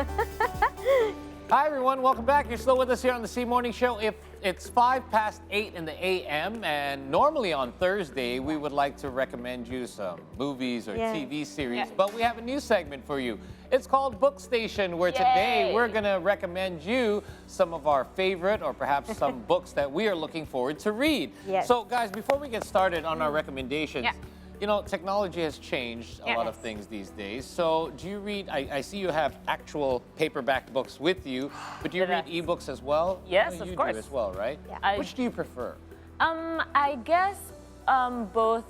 Hi, everyone. Welcome back. You're still with us here on the C Morning Show. If it's 8 in the a.m., and normally on Thursday, we would like to recommend you some movies or TV series, but we have a new segment for you. It's called Book Station, where today we're going to recommend you some of our favorite or perhaps some books that we are looking forward to read. So, guys, before we get started on our recommendations, you know, technology has changed a lot of things these days. So do you read, I see you have actual paperback books with you, but do you read ebooks as well? Yes, you of course. do as well, right? Which do you prefer? I guess both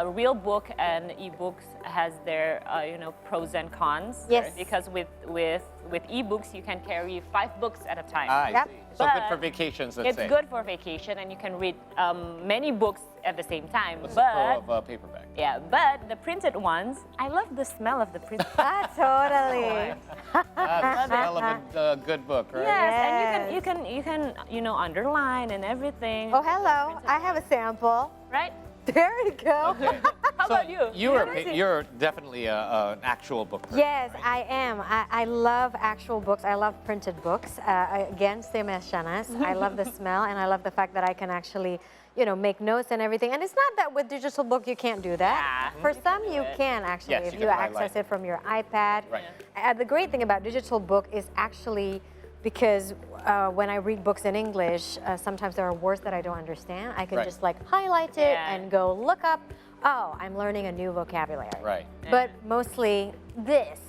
real book and ebooks has their pros and cons. Yes. Because with ebooks you can carry 5 books at a time. I see. So good for vacations, let's say. It's good for vacation, and you can read many books at the same time. What's the pro of paperback? Yeah, but the printed ones, I love the smell of the printed. Totally. The smell of a good book, right? Yes, and you can underline and everything. Oh, hello. I have a sample. Right? There you go. Okay. How about you? You're definitely an actual book person, Yes, right? I am. I love actual books. I love printed books. Again, same as Shahnaz. I love the smell, and I love the fact that I can actually, make notes and everything. And it's not that with digital book you can't do that. For some you can actually, Yes, if you you can access highlight it from your iPad. Right. The great thing about digital book is actually because when I read books in English, sometimes there are words that I don't understand. I can just like highlight it and go look up, oh, I'm learning a new vocabulary. Right. But mostly this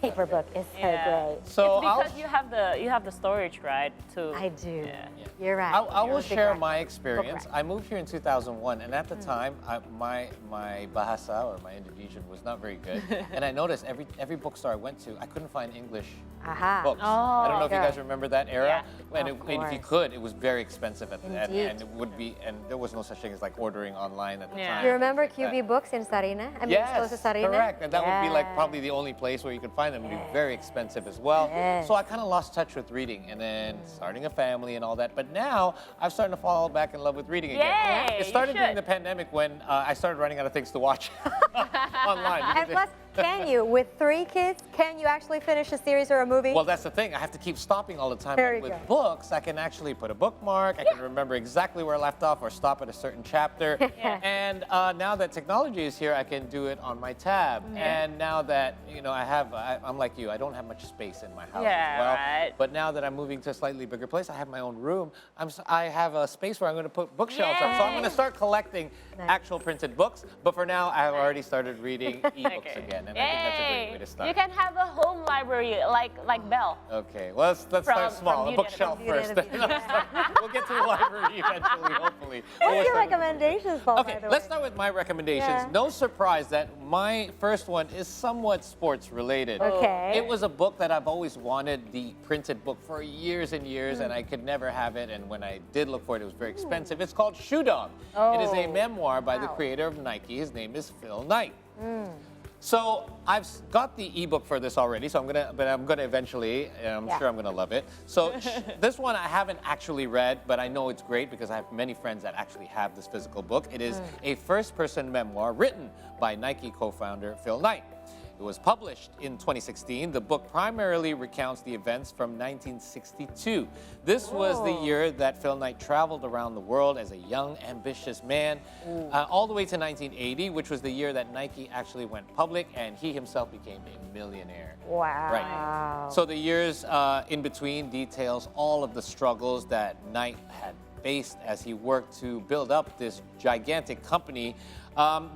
paper book is so great. So it's because you have the storage, right? I do. Yeah. You're right. I will share my experience. I moved here in 2001, and at the time, my bahasa or my Indonesian was not very good. And I noticed every bookstore I went to, I couldn't find English books. I don't know if you guys remember that era. And if you could, it was very expensive at the end, and it would be, and there was no such thing as like ordering online at the time. You remember QB Books in Sarina? I mean, it's close to Sarina. Correct. And that would be like probably the only place where you could find them. It would be very expensive as well. So I kind of lost touch with reading, and then starting a family and all that. But now I'm starting to fall back in love with reading again. It started during the pandemic when I started running out of things to watch online. And plus, can you, with 3 kids, can you actually finish a series or a movie? Well, that's the thing. I have to keep stopping all the time. Very With good. books, I can actually put a bookmark. I can remember exactly where I left off or stop at a certain chapter. And now that technology is here, I can do it on my tab. And now that, I'm like you, I don't have much space in my house as well. But now that I'm moving to a slightly bigger place, I have my own room. I have a space where I'm going to put bookshelves up. So I'm going to start collecting actual printed books. But for now, I have already started reading ebooks again. And I think that's a great way to start. You can have a home library like Belle. Okay, well, let's start small. A bookshelf first. We'll get to the library eventually, hopefully. What are your recommendations, Paul? Okay, let's start with my recommendations. No surprise that my first one is somewhat sports related. Okay. It was a book that I've always wanted, the printed book, for years and years, and I could never have it. And when I did look for it, it was very expensive. It's called Shoe Dog. It is a memoir by the creator of Nike. His name is Phil Knight. So I've got the ebook for this already, so I'm gonna eventually, I'm sure I'm gonna love it. So this one I haven't actually read, but I know it's great because I have many friends that actually have this physical book. It is a first-person memoir written by Nike co-founder Phil Knight. It was published in 2016. The book primarily recounts the events from 1962. This was the year that Phil Knight traveled around the world as a young, ambitious man, all the way to 1980, which was the year that Nike actually went public, and he himself became a millionaire. Wow. Right. So the years in between details all of the struggles that Knight had faced as he worked to build up this gigantic company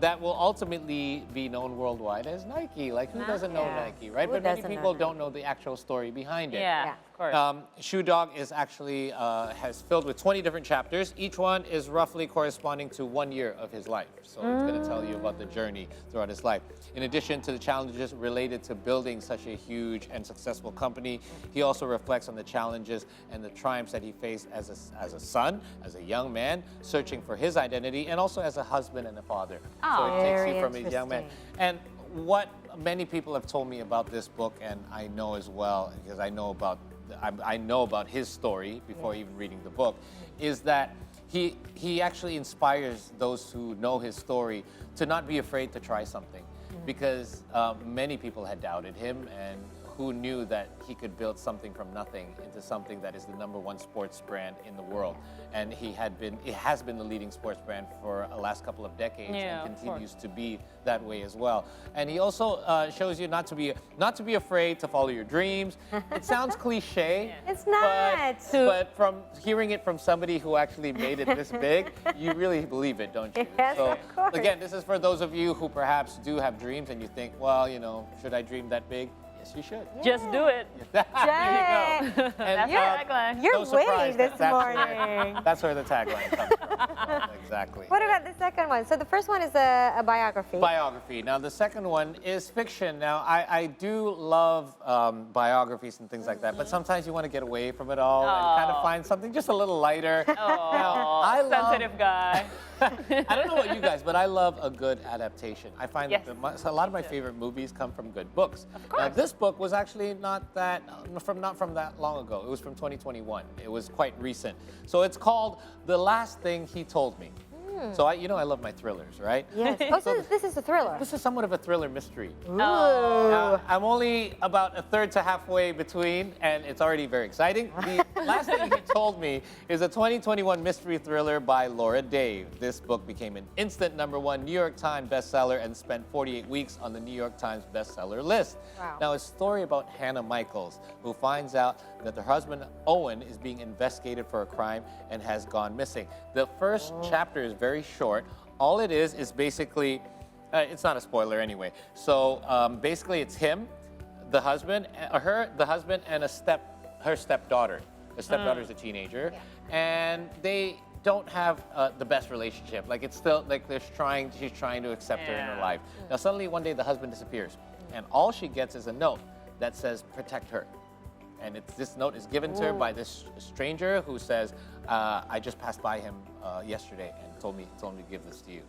that will ultimately be known worldwide as Nike. Like, who doesn't know Nike, right? But many people don't know the actual story behind it. Yeah, of course. Shoe Dog is actually has filled with 20 different chapters. Each one is roughly corresponding to 1 year of his life. So it's going to tell you about the journey throughout his life. In addition to the challenges related to building such a huge and successful company, he also reflects on the challenges and the triumphs that he faced as a son, as a young man, searching for his identity, and also as a husband and a father. So it takes you from a young man. And what many people have told me about this book, and I know as well, because I know about his story before even reading the book, is that he actually inspires those who know his story to not be afraid to try something, because many people had doubted him and who knew that he could build something from nothing into something that is the #1 sports brand in the world. And it has been the leading sports brand for the last couple of decades Yeah, and of continues to be that way as well. And he also shows you not to be afraid to follow your dreams. It sounds cliche. It's not. But from hearing it from somebody who actually made it this big, you really believe it, don't you? Yes, so of course. again, this is for those of you who perhaps do have dreams and you think, well, should I dream that big? Yes, you should. Just do it. There you go. And, That's the tagline. You're no witty surprise this that's morning. That's where the tagline comes from. Exactly. What about the second one? So the first one is a biography. Biography. Now, the second one is fiction. Now, I do love biographies and things like that, but sometimes you want to get away from it all and kind of find something just a little lighter. Oh, sensitive guy. I don't know about you guys, but I love a good adaptation. I find Yes. that a lot of my favorite movies come from good books. Of course. Now, this book was actually not from that long ago. It was from 2021. It was quite recent. So it's called The Last Thing He Told Me. So I love my thrillers, right? Yes. Oh, so this is a thriller. This is somewhat of a thriller mystery. Ooh. Now, I'm only about a third to halfway between, and it's already very exciting. The Last Thing He Told Me is a 2021 mystery thriller by Laura Dave. This book became an instant #1 New York Times bestseller and spent 48 weeks on the New York Times bestseller list. Wow. Now, it's a story about Hannah Michaels, who finds out that her husband, Owen, is being investigated for a crime and has gone missing. The first chapter is very short. All it is basically, it's not a spoiler anyway. So basically it's him, the husband, and her stepdaughter. The stepdaughter is a teenager, and they don't have the best relationship. Like it's still like she's trying to accept her in her life. Now suddenly one day the husband disappears, and all she gets is a note that says protect her. And this note is given to her by this stranger who says, I just passed by him yesterday and told me to give this to you.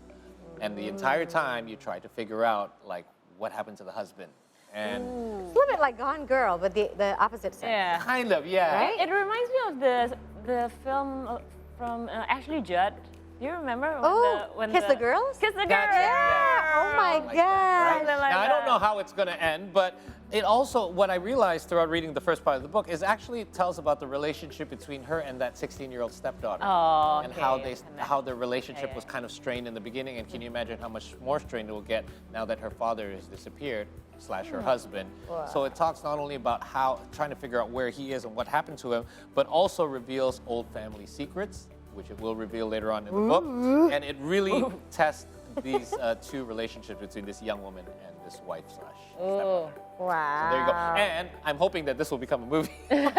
And the entire time you try to figure out like what happened to the husband. And It's a little bit like Gone Girl, but the opposite sex. Yeah. kind of, yeah. Right? It reminds me of the film from Ashley Judd. Do you remember? When Kiss the Girls? Kiss the Girls. That's it, Yeah. Oh my Like God. that, right? Something like Now, I don't that. know how it's going to end, but it also, what I realized throughout reading the first part of the book is actually it tells about the relationship between her and that 16-year-old stepdaughter. Oh, And okay. how their relationship Yeah, was kind of strained in the beginning. And can you imagine how much more strained it will get now that her father has disappeared / her husband. So it talks not only about trying to figure out where he is and what happened to him, but also reveals old family secrets, which it will reveal later on in the book. And it really tests these two relationships between this young woman and this wife / stepmother. Wow. There you go. And I'm hoping that this will become a movie. So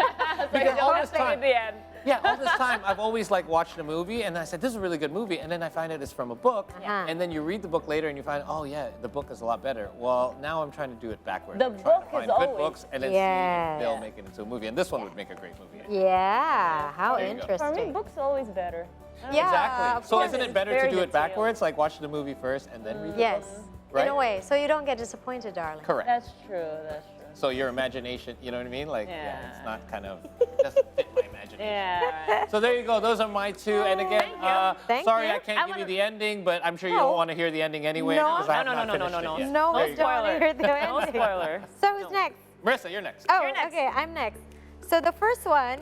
Because all this thing time- at the end. Yeah, all this time I've always like watched a movie and I said, this is a really good movie. And then I find out it's from a book. And then you read the book later and you find, oh yeah, the book is a lot better. Well, now I'm trying to do it backwards. The I'm trying book to find is good always- books and then Yes. see if they'll make it into a movie. And this one would make a great movie. Yeah. How There you go. For me, interesting. books are always better. Yeah, Exactly. of So course. isn't it better to Very do it detailed. backwards? Like watch the movie first and then read the Yes. book? In Right? a way, so you don't get disappointed, darling. Correct. That's true. That's true. So your imagination, you know what I mean? Like, Yeah. it's not kind of, doesn't fit my imagination. Yeah. Right. So there you go. Those are my two. And again, Thank you. Thank sorry you. I can't I give you wanna- the ending, but I'm sure you No. don't want to hear the ending anyway. No. because I have No, not no, no, no, finished no, it no. yet. No, There we you don't go. want to hear the No ending. spoiler. So who's next? Marissa, you're next. Oh, You're next. okay, I'm next. So the first one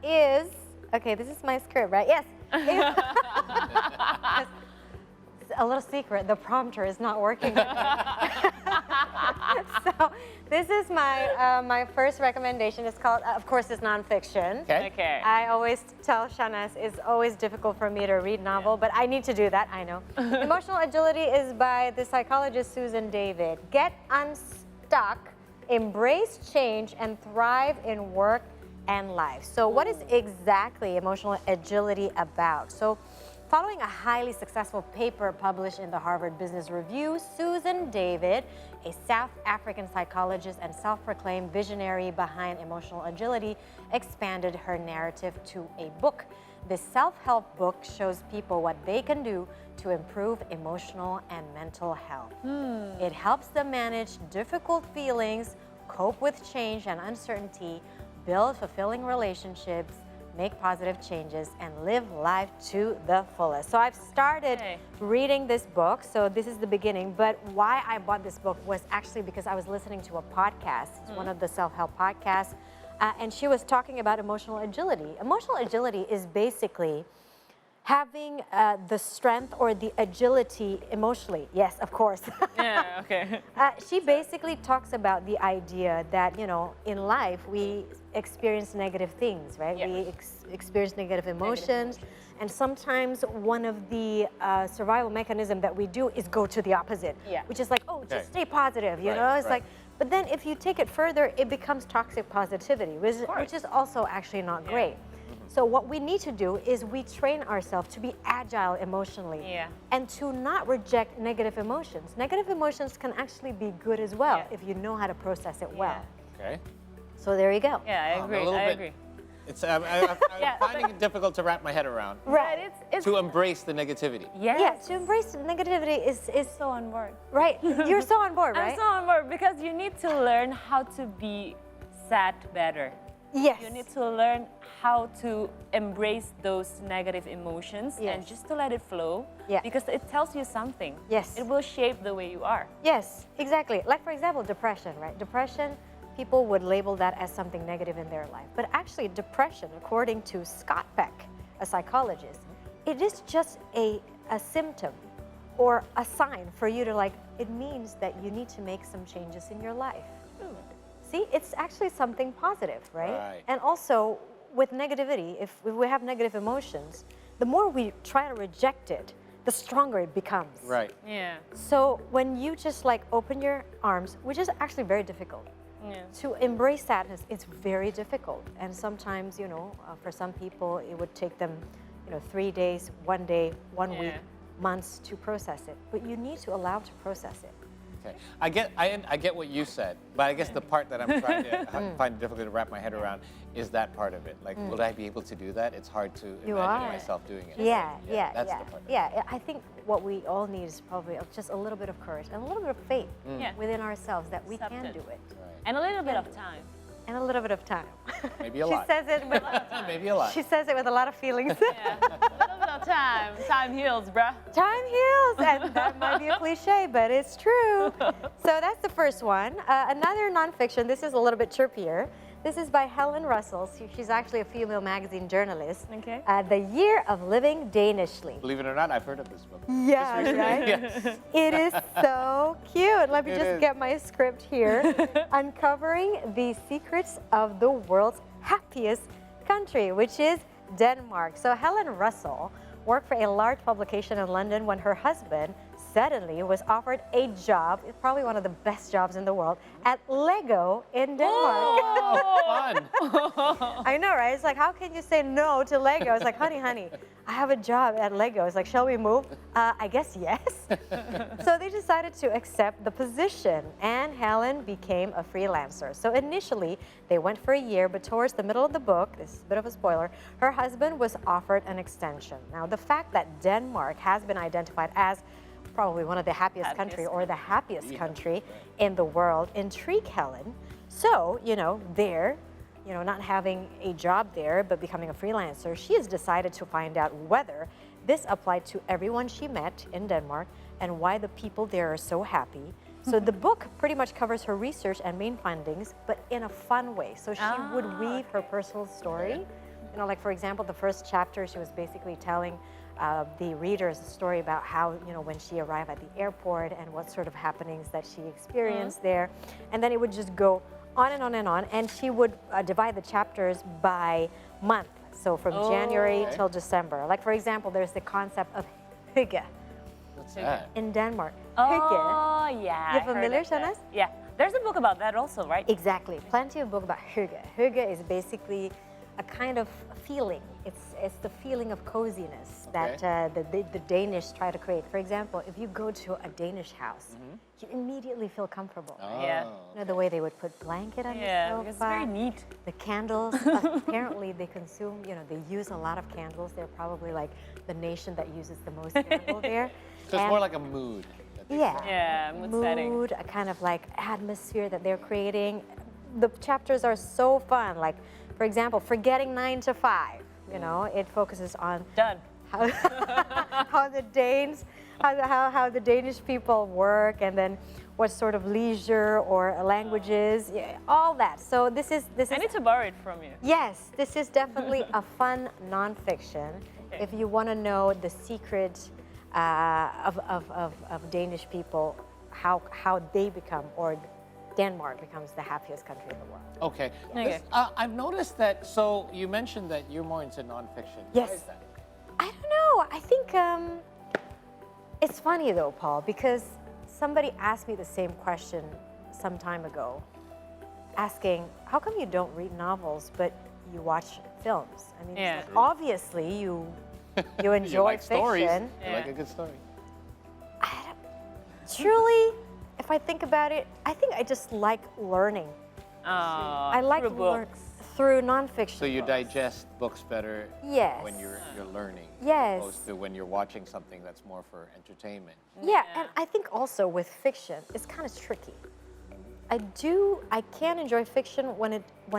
is, okay, this is my script, right? Yes. It's a little secret, the prompter is not working. So this is my first recommendation. It's called, of course, it's nonfiction. Okay. Okay. I always tell Shahnaz it's always difficult for me to read novel, but I need to do that, I know. Emotional Agility is by the psychologist Susan David. Get unstuck, embrace change, and thrive in work and life. So what is exactly emotional agility about? So following a highly successful paper published in the Harvard Business Review, Susan David, a South African psychologist and self-proclaimed visionary behind emotional agility, expanded her narrative to a book. This self-help book shows people what they can do to improve emotional and mental health. It helps them manage difficult feelings, cope with change and uncertainty, build fulfilling relationships, make positive changes, and live life to the fullest. So I've started reading this book. So this is the beginning. But why I bought this book was actually because I was listening to a podcast. It's one of the self-help podcasts. And she was talking about emotional agility. Emotional agility is basically having the strength or the agility emotionally. Yes, of course. Yeah, okay. She basically talks about the idea that, you know, in life we experience negative things, right? Yeah. We experience negative emotions. And sometimes one of the survival mechanism that we do is go to the opposite, which is like, oh, just stay positive, you know? It's like, but then if you take it further, it becomes toxic positivity, which is also actually not great. So what we need to do is we train ourselves to be agile emotionally and to not reject negative emotions. Negative emotions can actually be good as well if you know how to process it well. Okay. So there you go. Yeah, I agree. I agree. It's, I'm finding it difficult to wrap my head around. Right. It's To embrace the negativity. yes. Yeah, to embrace negativity is So on board. right. You're so on board, right? I'm so on board because you need to learn how to be sad better. Yes. You need to learn how to embrace those negative emotions and just to let it flow because it tells you something. Yes. It will shape the way you are. Yes, exactly. Like, for example, depression, right? Depression, people would label that as something negative in their life. But actually, depression, according to Scott Peck, a psychologist, it is just a symptom or a sign for you to, like, it means that you need to make some changes in your life. See, it's actually something positive, right? And also, with negativity, if we have negative emotions, the more we try to reject it, the stronger it becomes. Right. Yeah. So when you just like open your arms, which is actually very difficult, to embrace sadness, it's very difficult. And sometimes, you know, for some people, it would take them, you know, 3 days, 1 day, 1 week, months to process it. But you need to allow to process it. Okay. I get what you said, but I guess the part that I'm trying to find it difficult to wrap my head around is that part of it. Like, will I be able to do that? It's hard to imagine myself doing it. That's the part. I think what we all need is probably just a little bit of courage and a little bit of faith within ourselves that we can do it. And a little bit of time. And a little bit of time. Maybe a lot. She says it with Maybe a lot. She says it with a lot of feelings. Yeah. A little bit of time. Time heals, bruh. Time heals, and that might be a cliche, but it's true. So that's the first one. Another nonfiction, this is a little bit chirpier. This is by Helen Russell. She's actually a female magazine journalist. Okay. The Year of Living Danishly. Believe it or not, I've heard of this book. Yeah, right? Yes. It is so cute. Let me just get my script here. Uncovering the secrets of the world's happiest country, which is Denmark. So Helen Russell worked for a large publication in London when her husband suddenly was offered a job, probably one of the best jobs in the world, at Lego in Denmark. Oh, fun. I know, right? It's like, how can you say no to Lego? It's like, honey, I have a job at Lego. It's like, shall we move? I guess yes. So they decided to accept the position, and Helen became a freelancer. So initially, they went for a year, but towards the middle of the book, this is a bit of a spoiler, her husband was offered an extension. Now, the fact that Denmark has been identified as probably one of the happiest country or the happiest country in the world intrigued Helen. So, you know, not having a job there, but becoming a freelancer, she has decided to find out whether this applied to everyone she met in Denmark and why the people there are so happy. So the book pretty much covers her research and main findings, but in a fun way. So she would weave her personal story. You know, like for example, the first chapter, she was basically telling the readers a story about how, you know, when she arrived at the airport and what sort of happenings that she experienced there. And then it would just go on and on and on. And she would divide the chapters by month. So from January till December. Like for example, there's the concept of hygge. What's that? In Denmark. Oh, yeah. You're familiar, Shahnaz? Yeah. There's a book about that also, right? Exactly. Plenty of book about hygge. Hygge is basically a kind of feeling. It's the feeling of coziness that the Danish try to create. For example, if you go to a Danish house, you immediately feel comfortable. Yeah. You know, the way they would put blanket on the sofa. It's very neat. The candles, apparently they consume, you know, they use a lot of candles. They're probably like the nation that uses the most candle there. So it's more like a mood. Yeah, mood setting. A kind of like atmosphere that they're creating. The chapters are so fun. Like, for example, forgetting 9 to 5. You know, it focuses on Done. how, how the Danes, how the Danish people work, and then what sort of leisure or languages, yeah, all that. So this is I need to borrow it from you. yes, this is definitely a fun nonfiction. Okay. If you want to know the secret of Danish people, how they become, or Denmark becomes the happiest country in the world. Okay. Okay. I've noticed that, so you mentioned that you're more into nonfiction. Yes. Why is that? I don't know. I think it's funny though, Paul, because somebody asked me the same question some time ago, asking, how come you don't read novels but you watch films? I mean, Yeah. it's like, obviously you enjoy You like fiction. stories. You Yeah. like a good story. Truly, if I think about it, I think I just like learning. I like through learn books. through nonfiction. So you books. digest books better Yes. when you're learning, Yes. opposed to when you're watching something that's more for entertainment. Yeah, and I think also with fiction, it's kind of tricky. I can enjoy fiction when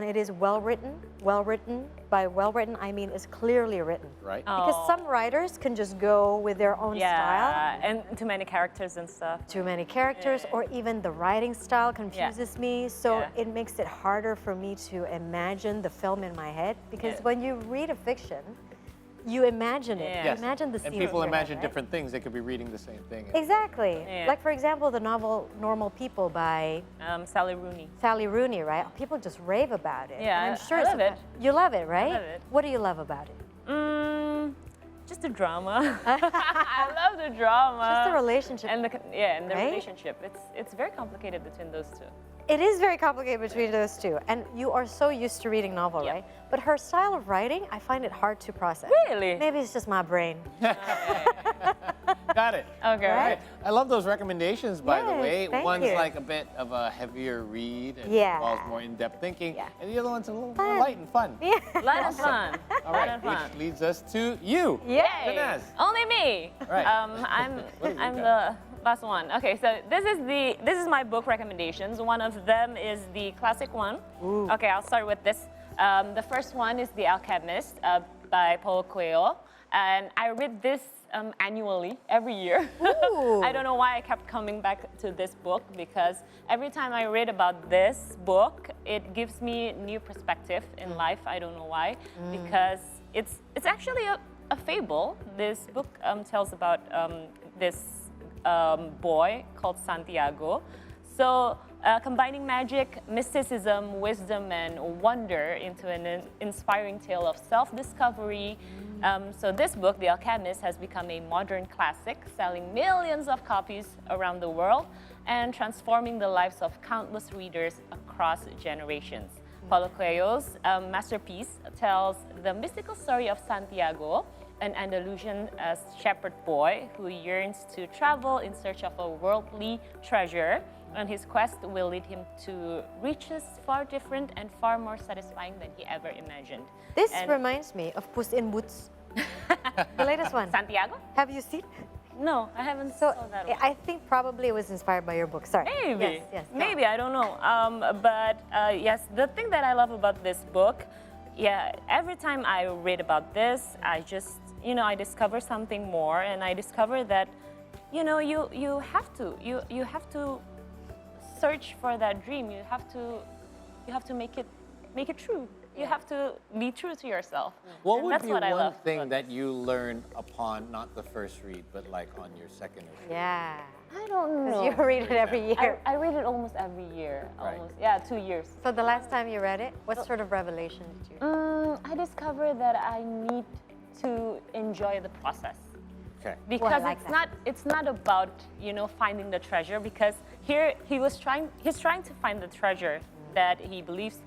it is well written. Well written, by well written, I mean it's clearly written. Right? Because some writers can just go with their own style. Yeah, and too many characters and stuff. Too many characters, or even the writing style confuses me. So Yeah. it makes it harder for me to imagine the film in my head. Because Yeah. when you read a fiction, you imagine it. Yeah. You Yes. imagine the scene. And in people your head, imagine right? different things. They could be reading the same thing. Exactly. Yeah. Like, for example, the novel Normal People by Sally Rooney. Sally Rooney, right? People just rave about it. Yeah, And I'm sure I it's love it. You love it, right? love it. What do you love about it? Just the drama. I love the drama. Just the relationship. And the and the Right? relationship. It's very complicated between those two. It is very complicated between those two. And you are so used to reading novel, Yep. right? But her style of writing, I find it hard to process. Really? Maybe it's just my brain. Got it. Okay. Right? I love those recommendations, by the Yes, way. thank One's you. like a bit of a heavier read and Yeah. involves more in-depth thinking, Yeah. and the other one's a little more light and fun. Yeah. Light and fun. All Light right, and fun. which leads us to you. Yay! Shahnaz. Only me. Right. I'm What have you I'm got? the last one. Okay, so this is my book recommendations. One of them is the classic one. Ooh. Okay, I'll start with this. The first one is The Alchemist by Paulo Coelho, and I read this annually every year. Ooh. I don't know why I kept coming back to this book, because every time I read about this book, it gives me new perspective in life. I don't know why, because it's actually a fable. This book tells about this boy called Santiago. So combining magic, mysticism, wisdom, and wonder into an inspiring tale of self-discovery. So this book, The Alchemist, has become a modern classic, selling millions of copies around the world and transforming the lives of countless readers across generations. Paulo Coelho's masterpiece tells the mystical story of Santiago, an Andalusian shepherd boy who yearns to travel in search of a worldly treasure, and his quest will lead him to riches far different and far more satisfying than he ever imagined. This And reminds me of Puss in Boots, the latest one. Santiago? Have you seen? No, I haven't So saw that one. I think probably it was inspired by your book. Sorry. Maybe. Yes, yes. go Maybe, I don't know. But yes, the thing that I love about this book, yeah, every time I read about this, I just, I discover something more, and I discover that, you have to search for that dream. You have to make it true. You have to be true to yourself. What And would that's be what I one love thing about that you learn upon not the first read, but like on your second read? Yeah. I don't know. You read it every year. I read it almost every year. Right. Almost. Yeah, 2 years. So the last time you read it, what sort of revelation did you? I discovered that I need to enjoy the process. Okay. Because like it's not about finding the treasure, because here he's trying to find the treasure that he believes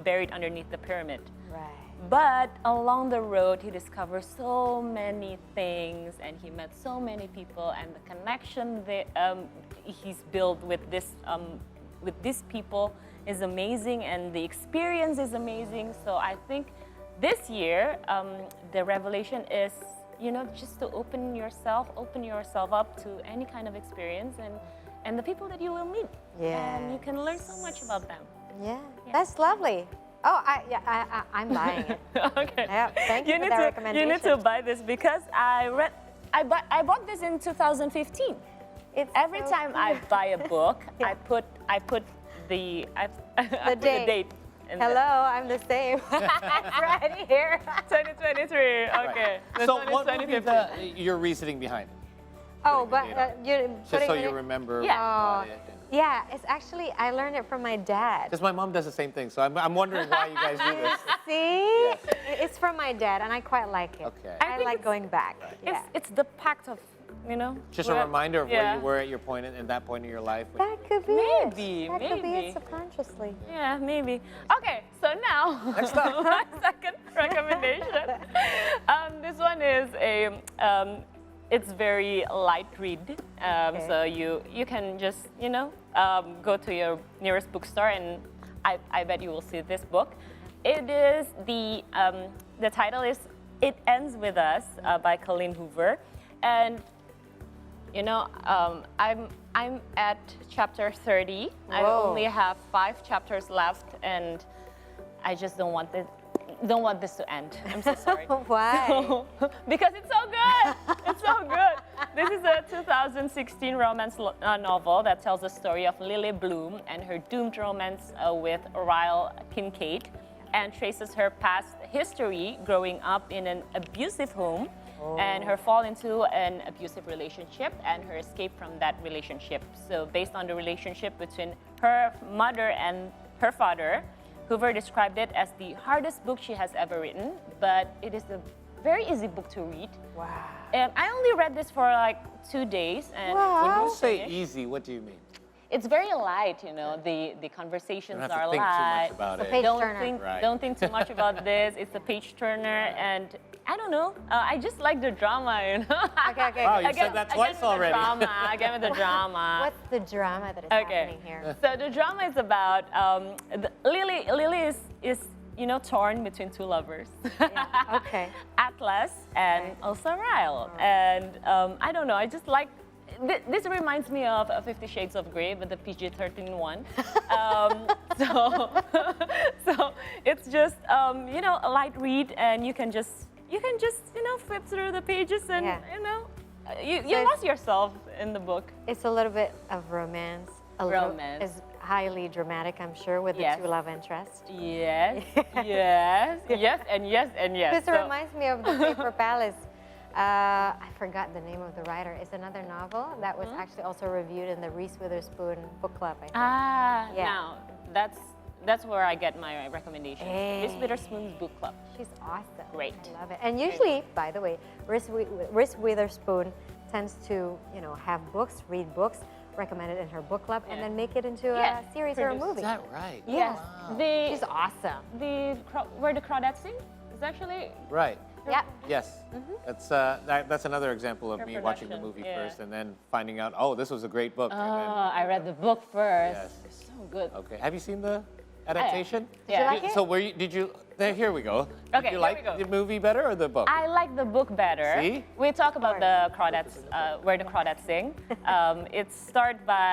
buried underneath the pyramid. Right. But along the road, he discovers so many things, and he met so many people, and the connection that he's built with these people is amazing, and the experience is amazing. So I think this year, the revelation is, just to open yourself up to any kind of experience, and the people that you will meet. Yeah. And you can learn so much about them. Yeah. That's lovely. Oh, I'm buying it. Okay. Yeah, thank you for that recommendation. You need to buy this because I bought this in 2015. It's Every so time I cute. buy a book, Yeah. I put the date. date. in Hello, there. I'm the same. It's right here. 2023. Okay. This So one is what would be 2015. your reasoning behind it? Oh, Putting but the date on. you Just putting so it you in- remember Yeah. about it. Yeah, it's actually, I learned it from my dad. Because my mom does the same thing, so I'm wondering why you guys do this. See? Yes. It's from my dad, and I quite like it. Okay. I I think like it's- going back. Yeah. It's the pact of, you know. Just a where- reminder of where yeah. you were at your point in that point in your life. when That could be Maybe, it. That could be maybe. it subconsciously. Yeah, maybe. Okay, so now Next up. my second recommendation. This one is it's very light read. Okay. So you can just go to your nearest bookstore and I bet you will see this book. It is the title is It Ends With Us by Colleen Hoover, and I'm at chapter 30. I Whoa. only have 5 chapters left, and I just don't want this to end. I'm so sorry. Why? Because it's so good. It's so good. This is a 2016 romance novel that tells the story of Lily Bloom and her doomed romance with Ryle Kincaid, and traces her past history growing up in an abusive home, and her fall into an abusive relationship and her escape from that relationship. So based on the relationship between her mother and her father, Hoover described it as the hardest book she has ever written, but it is a very easy book to read. Wow. And I only read this for like 2 days, and Wow. When you it's say finished. easy, what do you mean? It's very light, the conversations You don't have are to think too light. much about It's a it. page Don't turner. think, Right. don't think too much about this. It's a page turner, and I don't know. I just like the drama, Okay. Wow, you Again- said that again twice with the already. Drama, again with the drama. What's the drama that is Okay. happening here? So the drama is about Lily is torn between 2 lovers. Yeah, okay. Atlas and Okay. also Ryle. And I don't know, I just like, this reminds me of 50 Shades of Grey, but the PG-13 one. So it's just, a light read, and you can just flip through the pages and, Yeah. you So lost yourself in the book. It's a little bit of romance. Romance. It's highly dramatic, I'm sure, with Yes. the 2 love interests. Yes, yes, yes, and yes, and yes. This So- reminds me of the Paper Palace. I forgot the name of the writer. It's another novel that was actually also reviewed in the Reese Witherspoon book club, I think. Yeah. Yeah. Now that's where I get my recommendation. Hey. Miss Witherspoon's book club. She's awesome. Great. I love it. And usually, by the way, Reese Witherspoon tends to, have books, read books, recommended in her book club, and Yeah. then make it into Yeah, a series or a produce. movie. Is that right? Yes. The She's awesome. where the crawdads sing is actually Right. Yeah. Yes. That's another example of Her me watching the production, movie yeah. first and then finding out, oh, this was a great book. and then, I read the book first. Yes. It's so good. okay. Have you seen the adaptation? Did you like it? So did you? Here we go. Okay, Did you here like we go. the movie better or the book? I like the book better. See? We talk about the crawdads, where the crawdads sing. It's starred by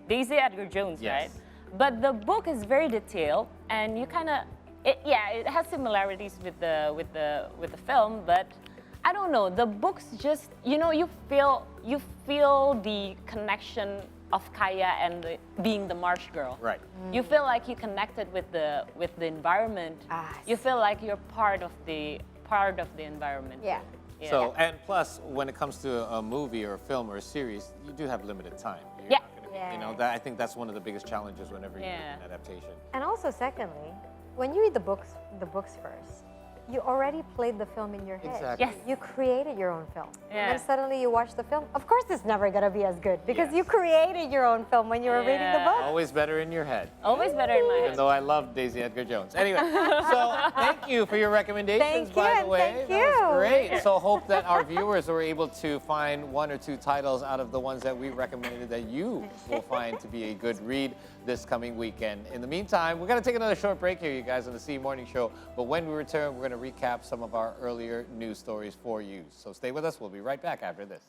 Daisy Edgar Jones, Yes. right? But the book is very detailed, and you kind of, it has similarities with the film, but I don't know. The books just, you feel the connection of Kaya and being the marsh girl. Right. You feel like you connected with the environment. Ah, You feel like you're part of the environment. Yeah. Yeah. So, and plus, when it comes to a movie or a film or a series, you do have limited time. You're Yeah. not gonna- I think that's one of the biggest challenges whenever you do Yeah. an adaptation. And also, secondly, when you read the books first, you already played the film in your head. Exactly. Yes. You created your own film. Yeah. And then suddenly you watch the film. Of course, it's never going to be as good because Yes. you created your own film when you were reading the Yeah. book. Always better in your head. Always better in my Even head. though I love Daisy Edgar Jones. Anyway, so thank you for your recommendations, Thank by you, the and way. thank That was you. great. So hope that our viewers were able to find 1 or 2 titles out of the ones that we recommended that you will find to be a good read this coming weekend. In the meantime, we're going to take another short break here, you guys, on the C Morning Show. But when we return, we're going to recap some of our earlier news stories for you. So stay with us. We'll be right back after this.